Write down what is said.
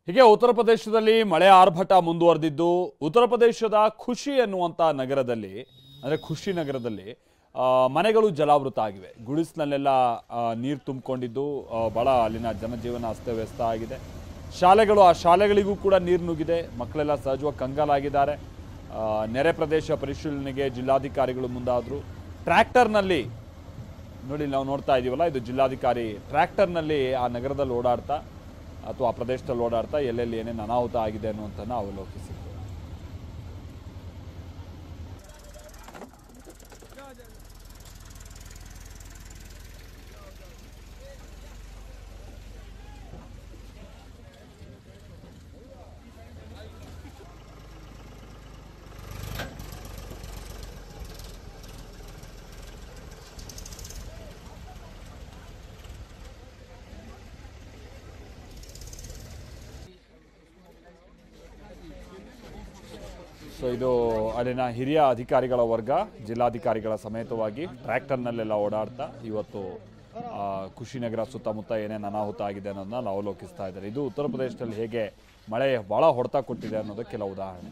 ಹೀಗೆ ಉತ್ತರ ಪ್ರದೇಶದಲ್ಲಿ ಮಳೆ ಆರ್ಭಟ ಮುಂದುವರೆದಿದ್ದು ಉತ್ತರ ಪ್ರದೇಶದ ಖುಷಿ ಎನ್ನುವಂತ ನಗರದಲ್ಲಿ ಅಂದ್ರೆ ಖುಷಿ ನಗರದಲ್ಲಿ ಮನೆಗಳು ಜಲಾವೃತ ಆಗಿವೆ. ಗುಡಿಸ್ನಲ್ಲೆಲ್ಲ ನೀರು ತುಂಬಿಕೊಂಡಿದ್ದು ಬಹಳ ಅಲ್ಲಿನ ಜನಜೀವನ ಅಸ್ತವ್ಯಸ್ತ ಆಗಿದೆ. ಆ ಶಾಲೆಗಳಿಗೂ ಕೂಡ ನೀರು ನುಗ್ಗಿದೆ. ಮಕ್ಕಳೆಲ್ಲ ಸಹಜವಾಗಿ ಕಂಗಾಲಾಗಿದ್ದಾರೆ. ನೆರೆ ಪ್ರದೇಶ ಪರಿಶೀಲನೆಗೆ ಜಿಲ್ಲಾಧಿಕಾರಿಗಳು ಮುಂದಾದರು. ಟ್ರ್ಯಾಕ್ಟರ್ನಲ್ಲಿ ನೋಡಿ ನಾವು ನೋಡ್ತಾ ಇದೀವಲ್ಲ, ಇದು ಜಿಲ್ಲಾಧಿಕಾರಿ ಟ್ರ್ಯಾಕ್ಟರ್ನಲ್ಲಿ ಆ ನಗರದಲ್ಲಿ ಓಡಾಡ್ತಾ ಅಥವಾ ಆ ಪ್ರದೇಶದಲ್ಲಿ ಓಡಾಡ್ತಾ ಎಲ್ಲೆಲ್ಲಿ ಏನೇನು ಅನಾಹುತ ಆಗಿದೆ ಅನ್ನುವಂಥನ್ನು ಅವಲೋಕಿಸಿದ್ರು. ಸೊ ಇದು ಅಲ್ಲಿನ ಹಿರಿಯ ಅಧಿಕಾರಿಗಳ ವರ್ಗ ಜಿಲ್ಲಾಧಿಕಾರಿಗಳ ಸಮೇತವಾಗಿ ಟ್ರ್ಯಾಕ್ಟರ್ನಲ್ಲೆಲ್ಲ ಓಡಾಡ್ತಾ ಇವತ್ತು ಖುಷಿನಗರ ಸುತ್ತಮುತ್ತ ಏನೇನು ಅನಾಹುತ ಆಗಿದೆ ಅನ್ನೋದನ್ನ ಅವಲೋಕಿಸ್ತಾ ಇದ್ದಾರೆ. ಇದು ಉತ್ತರ ಪ್ರದೇಶದಲ್ಲಿ ಹೇಗೆ ಮಳೆ ಭಾಳ ಹೊಡೆತ ಕೊಟ್ಟಿದೆ ಅನ್ನೋದಕ್ಕೆ ಕೆಲವು ಉದಾಹರಣೆ.